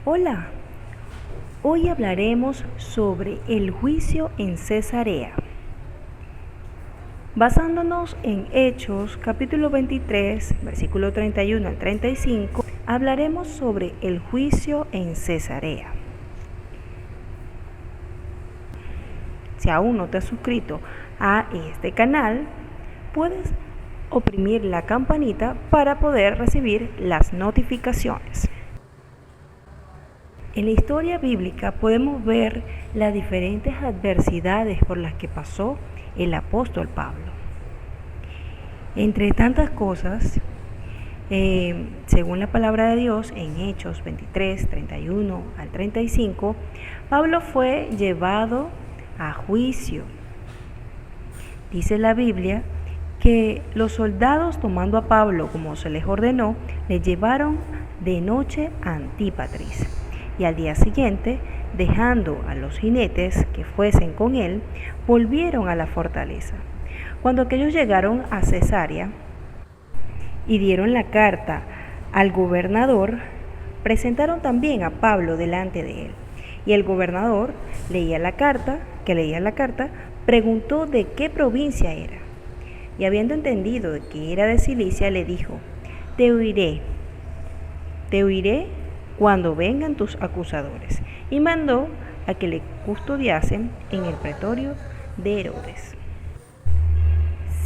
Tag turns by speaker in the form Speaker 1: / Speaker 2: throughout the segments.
Speaker 1: Hola, hoy hablaremos sobre el juicio en Cesarea. Basándonos en Hechos, capítulo 23, versículo 31 al 35, hablaremos sobre el juicio en Cesarea. Si aún no te has suscrito a este canal, puedes oprimir la campanita para poder recibir las notificaciones. En la historia bíblica podemos ver las diferentes adversidades por las que pasó el apóstol Pablo. Entre tantas cosas, según la palabra de Dios, en Hechos 23, 31 al 35, Pablo fue llevado a juicio. Dice la Biblia que los soldados, tomando a Pablo como se les ordenó, le llevaron de noche a Antípatris. Y al día siguiente, dejando a los jinetes que fuesen con él, volvieron a la fortaleza. Cuando aquellos llegaron a Cesarea y dieron la carta al gobernador, presentaron también a Pablo delante de él. Y el gobernador leía la carta, preguntó de qué provincia era. Y habiendo entendido de que era de Cilicia, le dijo: te oiré cuando vengan tus acusadores. Y mandó a que le custodiasen en el pretorio de Herodes.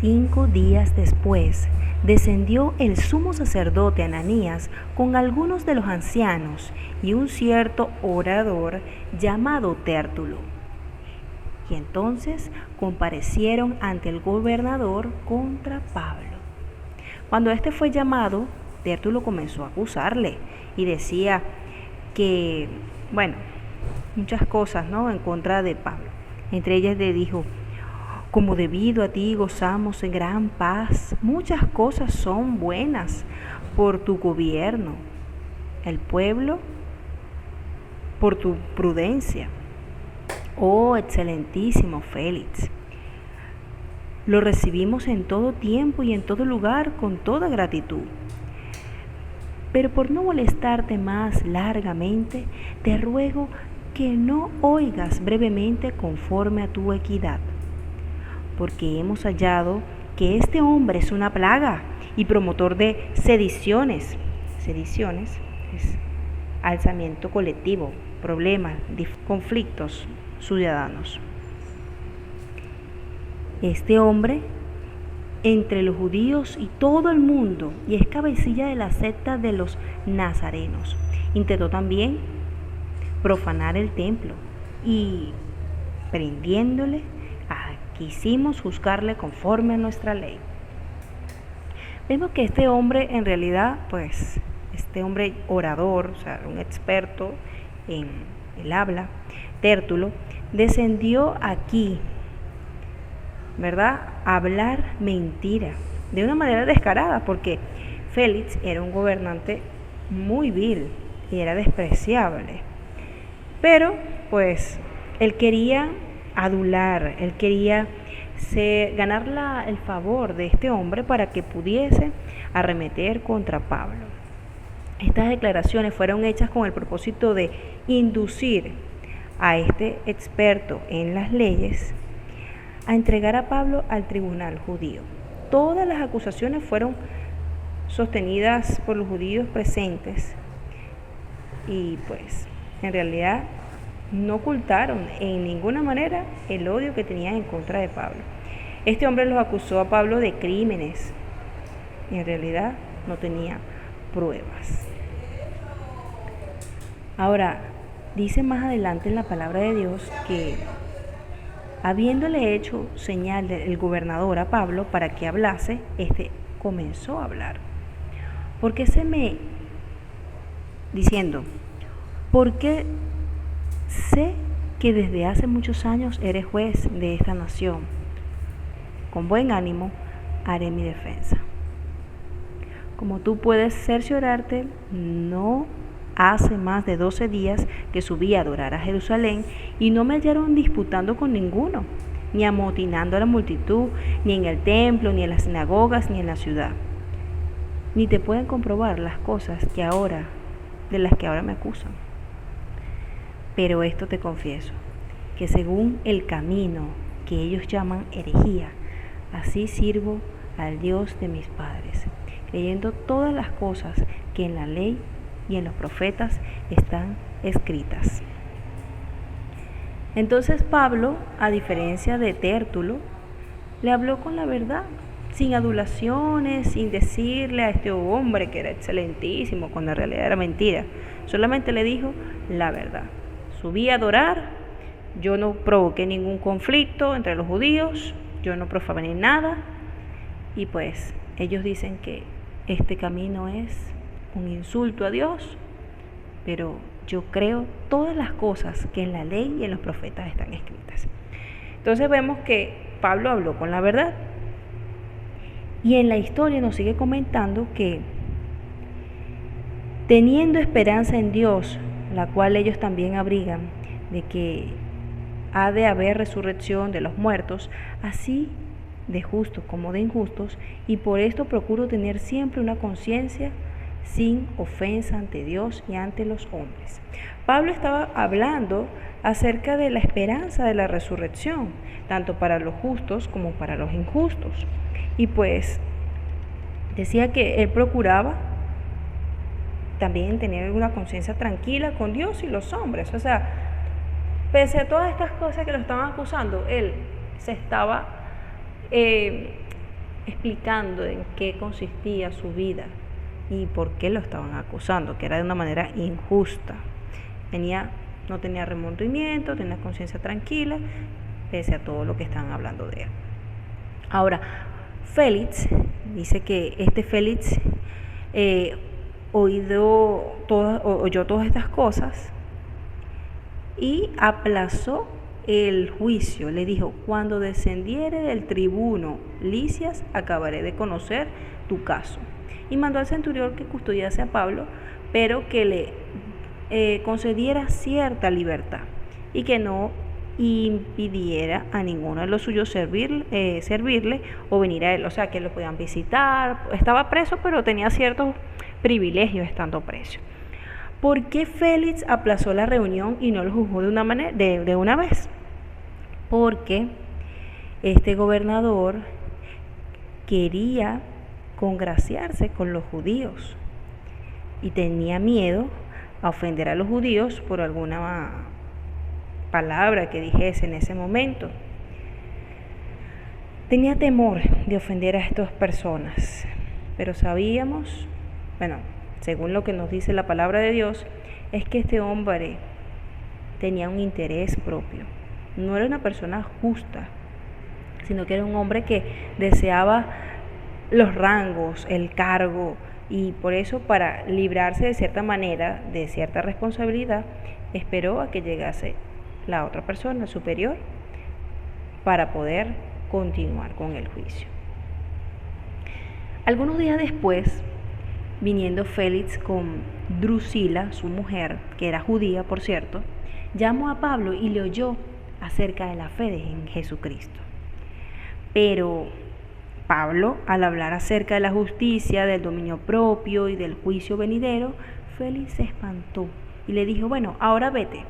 Speaker 1: 5 días después, descendió el sumo sacerdote Ananías con algunos de los ancianos y un cierto orador llamado Tértulo. Y entonces comparecieron ante el gobernador contra Pablo. Cuando éste fue llamado, Tértulo comenzó a acusarle y decía que, muchas cosas, en contra de Pablo. Entre ellas le dijo: como debido a ti gozamos en gran paz, muchas cosas son buenas por tu gobierno, el pueblo por tu prudencia. Oh excelentísimo Félix, lo recibimos en todo tiempo y en todo lugar con toda gratitud. Pero por no molestarte más largamente, te ruego que no oigas brevemente conforme a tu equidad, porque hemos hallado que este hombre es una plaga y promotor de sediciones. Sediciones es alzamiento colectivo, problemas, conflictos ciudadanos. Este hombre, entre los judíos y todo el mundo, y es cabecilla de la secta de los nazarenos, intentó también profanar el templo, y prendiéndole, quisimos juzgarle conforme a nuestra ley. Vemos que este hombre, en realidad, este hombre orador, un experto en el habla, Tértulo, descendió aquí, a hablar mentira, de una manera descarada, porque Félix era un gobernante muy vil y era despreciable. Pero, él quería adular, él quería ganar el favor de este hombre para que pudiese arremeter contra Pablo. Estas declaraciones fueron hechas con el propósito de inducir a este experto en las leyes a entregar a Pablo al tribunal judío. Todas las acusaciones fueron sostenidas por los judíos presentes y en realidad no ocultaron en ninguna manera el odio que tenían en contra de Pablo. Este hombre los acusó a Pablo de crímenes y en realidad no tenía pruebas. Ahora, dice más adelante en la palabra de Dios que, habiéndole hecho señal el gobernador a Pablo para que hablase, este comenzó a hablar. Diciendo: porque sé que desde hace muchos años eres juez de esta nación. Con buen ánimo haré mi defensa. Como tú puedes cerciorarte, no hace más de 12 días que subí a adorar a Jerusalén y no me hallaron disputando con ninguno, ni amotinando a la multitud, ni en el templo, ni en las sinagogas, ni en la ciudad. Ni te pueden comprobar las cosas de las que ahora me acusan. Pero esto te confieso, que según el camino que ellos llaman herejía, así sirvo al Dios de mis padres, creyendo todas las cosas que en la ley y en los profetas están escritas. Entonces Pablo, a diferencia de Tértulo, le habló con la verdad, sin adulaciones, sin decirle a este hombre que era excelentísimo, cuando en realidad era mentira. Solamente le dijo la verdad. Subí a adorar, yo no provoqué ningún conflicto entre los judíos, yo no profané nada, y pues ellos dicen que este camino es un insulto a Dios, pero yo creo todas las cosas que en la ley y en los profetas están escritas. Entonces vemos que Pablo habló con la verdad. Y en la historia nos sigue comentando que teniendo esperanza en Dios, la cual ellos también abrigan, de que ha de haber resurrección de los muertos, así de justos como de injustos, y por esto procuro tener siempre una conciencia sin ofensa ante Dios y ante los hombres. Pablo estaba hablando acerca de la esperanza de la resurrección, tanto para los justos como para los injustos. Y pues decía que él procuraba también tener una conciencia tranquila con Dios y los hombres. O sea, pese a todas estas cosas que lo estaban acusando, él se estaba explicando en qué consistía su vida y por qué lo estaban acusando, que era de una manera injusta. No tenía remordimiento, tenía conciencia tranquila, pese a todo lo que estaban hablando de él. Ahora, Félix, dice que este Félix oyó todas estas cosas y aplazó el juicio. Le dijo: cuando descendiere del tribuno Licias, acabaré de conocer tu caso. Y mandó al centurión que custodiase a Pablo, pero que le concediera cierta libertad y que no impidiera a ninguno de los suyos servirle o venir a él. O sea, que lo podían visitar. Estaba preso, pero tenía ciertos privilegios estando preso. ¿Por qué Félix aplazó la reunión y no lo juzgó de una vez? Porque este gobernador quería congraciarse con los judíos y tenía miedo a ofender a los judíos por alguna palabra que dijese en ese momento. Tenía temor de ofender a estas personas, pero sabíamos, según lo que nos dice la palabra de Dios, es que este hombre tenía un interés propio. No era una persona justa, sino que era un hombre que deseaba los rangos, el cargo, y por eso, para librarse de cierta manera de cierta responsabilidad, esperó a que llegase la otra persona superior para poder continuar con el juicio. Algunos días después, viniendo Félix con Drusila, su mujer, que era judía, por cierto, llamó a Pablo y le oyó acerca de la fe en Jesucristo. Pero Pablo, al hablar acerca de la justicia, del dominio propio y del juicio venidero, Félix se espantó y le dijo: bueno, ahora vete,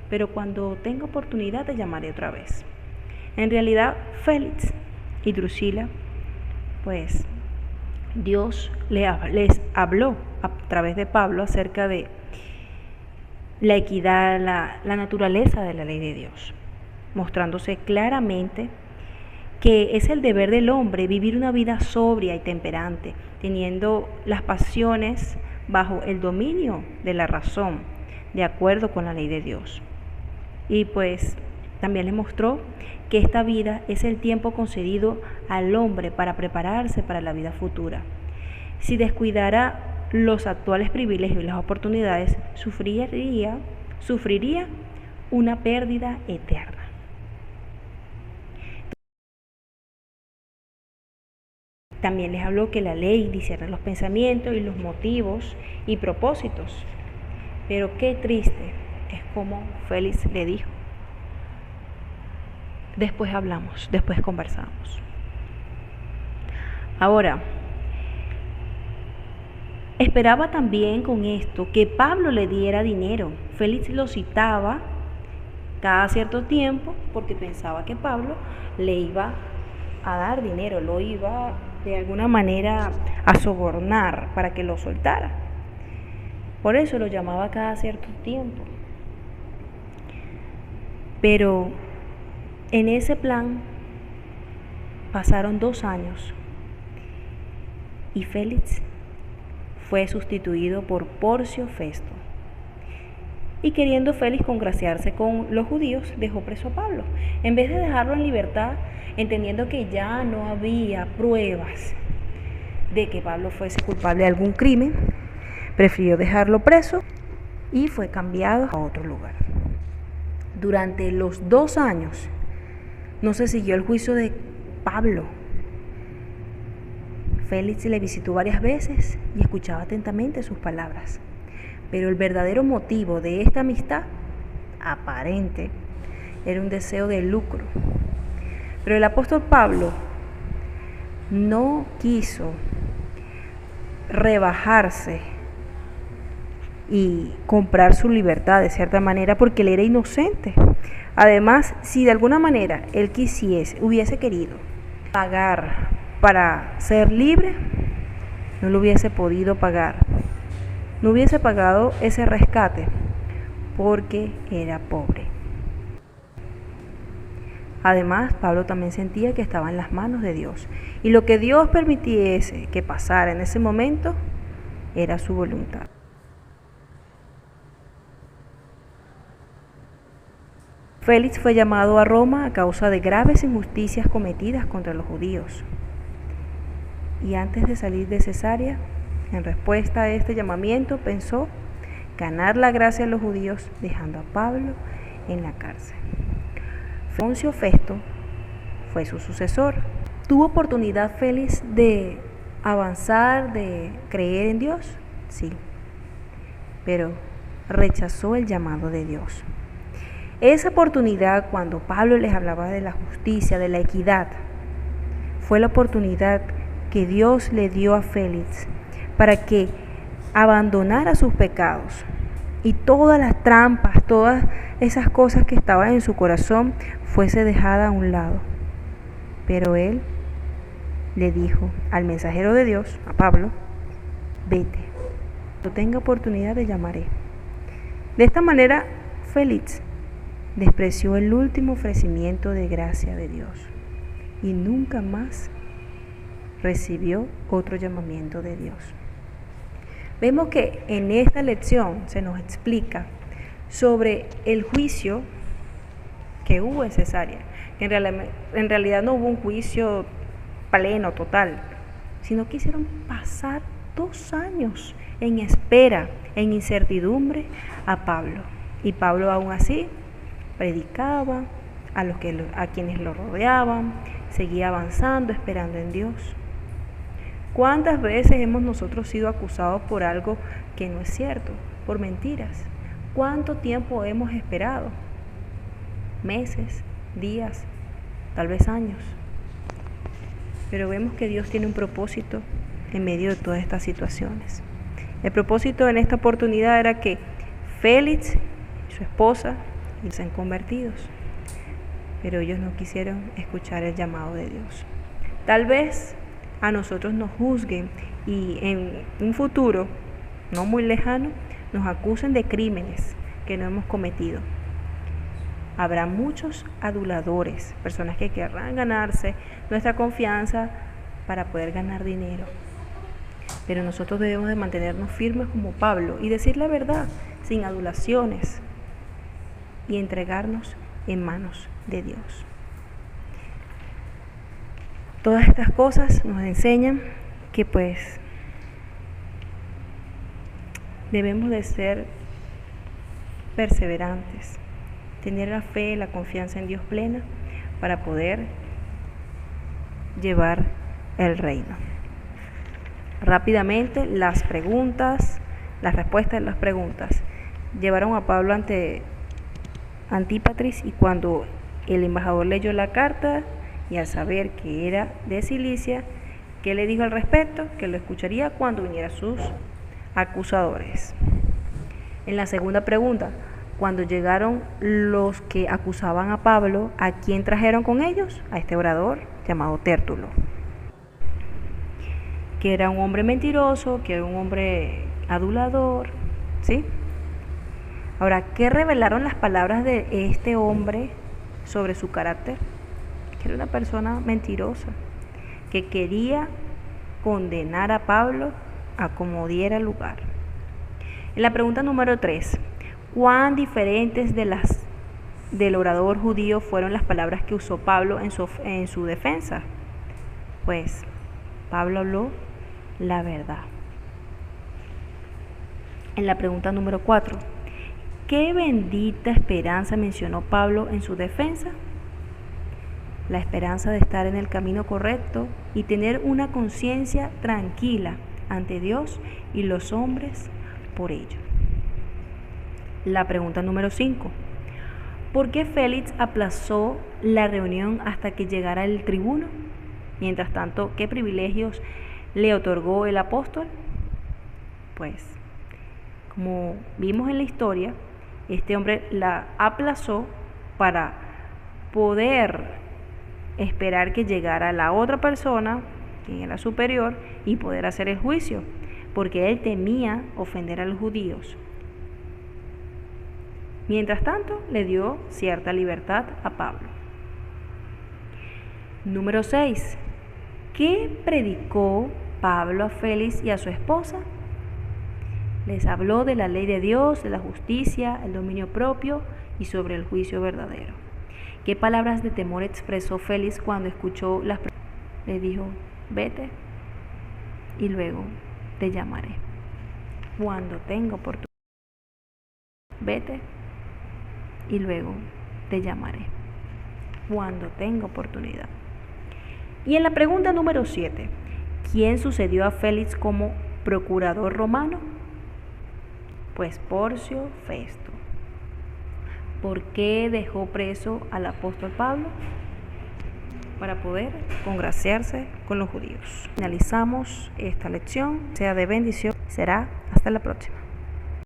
Speaker 1: pero cuando tenga oportunidad te llamaré otra vez. En realidad, Félix y Drusila, pues Dios les habló a través de Pablo acerca de la equidad, la naturaleza de la ley de Dios, mostrándose claramente que es el deber del hombre vivir una vida sobria y temperante, teniendo las pasiones bajo el dominio de la razón, de acuerdo con la ley de Dios. Y pues también les mostró que esta vida es el tiempo concedido al hombre para prepararse para la vida futura. Si descuidara los actuales privilegios y las oportunidades, sufriría una pérdida eterna. También les habló que la ley discierne los pensamientos y los motivos y propósitos. Pero qué triste es como Félix le dijo: después hablamos, después conversamos. Ahora, esperaba también con esto que Pablo le diera dinero. Félix lo citaba cada cierto tiempo porque pensaba que Pablo le iba a dar dinero, lo iba de alguna manera a sobornar para que lo soltara. Por eso lo llamaba cada cierto tiempo. Pero en ese plan pasaron 2 años y Félix fue sustituido por Porcio Festo. Y queriendo Félix congraciarse con los judíos, dejó preso a Pablo. En vez de dejarlo en libertad, entendiendo que ya no había pruebas de que Pablo fuese culpable de algún crimen, prefirió dejarlo preso y fue cambiado a otro lugar. Durante los 2 años no se siguió el juicio de Pablo. Félix le visitó varias veces y escuchaba atentamente sus palabras. Pero el verdadero motivo de esta amistad aparente era un deseo de lucro. Pero el apóstol Pablo no quiso rebajarse y comprar su libertad de cierta manera porque él era inocente. Además, si de alguna manera él hubiese querido pagar para ser libre, no lo hubiese podido pagar. No hubiese pagado ese rescate porque era pobre. Además, Pablo también sentía que estaba en las manos de Dios y lo que Dios permitiese que pasara en ese momento era su voluntad. Félix fue llamado a Roma a causa de graves injusticias cometidas contra los judíos. Y antes de salir de Cesarea, en respuesta a este llamamiento, pensó ganar la gracia de los judíos dejando a Pablo en la cárcel. Porcio Festo fue su sucesor. ¿Tuvo oportunidad Félix de avanzar, de creer en Dios? Sí, pero rechazó el llamado de Dios. Esa oportunidad, cuando Pablo les hablaba de la justicia, de la equidad, fue la oportunidad que Dios le dio a Félix para que abandonara sus pecados y todas las trampas, todas esas cosas que estaban en su corazón fuese dejada a un lado. Pero él le dijo al mensajero de Dios, a Pablo, vete, cuando tenga oportunidad te llamaré. De esta manera, Félix despreció el último ofrecimiento de gracia de Dios y nunca más recibió otro llamamiento de Dios. Vemos que en esta lección se nos explica sobre el juicio que hubo en Cesarea, que en realidad no hubo un juicio pleno, total, sino que hicieron pasar 2 años en espera, en incertidumbre a Pablo. Y Pablo aún así predicaba a quienes lo rodeaban, seguía avanzando, esperando en Dios. ¿Cuántas veces hemos nosotros sido acusados por algo que no es cierto, por mentiras? ¿Cuánto tiempo hemos esperado? Meses, días, tal vez años. Pero vemos que Dios tiene un propósito en medio de todas estas situaciones. El propósito en esta oportunidad era que Félix y su esposa sean convertidos, pero ellos no quisieron escuchar el llamado de Dios. Tal vez a nosotros nos juzguen y en un futuro no muy lejano nos acusen de crímenes que no hemos cometido. Habrá muchos aduladores, personas que querrán ganarse nuestra confianza para poder ganar dinero. Pero nosotros debemos de mantenernos firmes como Pablo y decir la verdad sin adulaciones y entregarnos en manos de Dios. Todas estas cosas nos enseñan que pues debemos de ser perseverantes, tener la fe, la confianza en Dios plena para poder llevar el reino. Rápidamente, las respuestas de las preguntas llevaron a Pablo ante Antípatris, y cuando el embajador leyó la carta y al saber que era de Cilicia, ¿qué le dijo al respecto? Que lo escucharía cuando vinieran sus acusadores. En la segunda pregunta, Cuando llegaron los que acusaban a Pablo, ¿a quién trajeron con ellos? A este orador llamado Tértulo, que era un hombre mentiroso, que era un hombre adulador, ¿sí? Ahora, ¿qué revelaron las palabras de este hombre sobre su carácter? Que era una persona mentirosa, que quería condenar a Pablo a como diera lugar. En la pregunta número 3, ¿cuán diferentes del orador judío fueron las palabras que usó Pablo en su defensa? Pues Pablo habló la verdad. En la pregunta número 4, ¿qué bendita esperanza mencionó Pablo en su defensa? La esperanza de estar en el camino correcto y tener una conciencia tranquila ante Dios y los hombres por ello. La pregunta número 5. ¿Por qué Félix aplazó la reunión hasta que llegara el tribuno? Mientras tanto, ¿qué privilegios le otorgó el apóstol? Pues, como vimos en la historia, este hombre la aplazó para poder esperar que llegara la otra persona, quien era superior, y poder hacer el juicio, porque él temía ofender a los judíos. Mientras tanto, le dio cierta libertad a Pablo. Número 6. ¿Qué predicó Pablo a Félix y a su esposa? Les habló de la ley de Dios, de la justicia, el dominio propio y sobre el juicio verdadero. ¿Qué palabras de temor expresó Félix cuando escuchó las preguntas? Le dijo, vete y luego te llamaré cuando tenga oportunidad. Vete y luego te llamaré cuando tenga oportunidad. Y en la pregunta número 7, ¿quién sucedió a Félix como procurador romano? Pues Porcio Festo. ¿Por qué dejó preso al apóstol Pablo? Para poder congraciarse con los judíos. Finalizamos esta lección. Sea de bendición. Será hasta la próxima.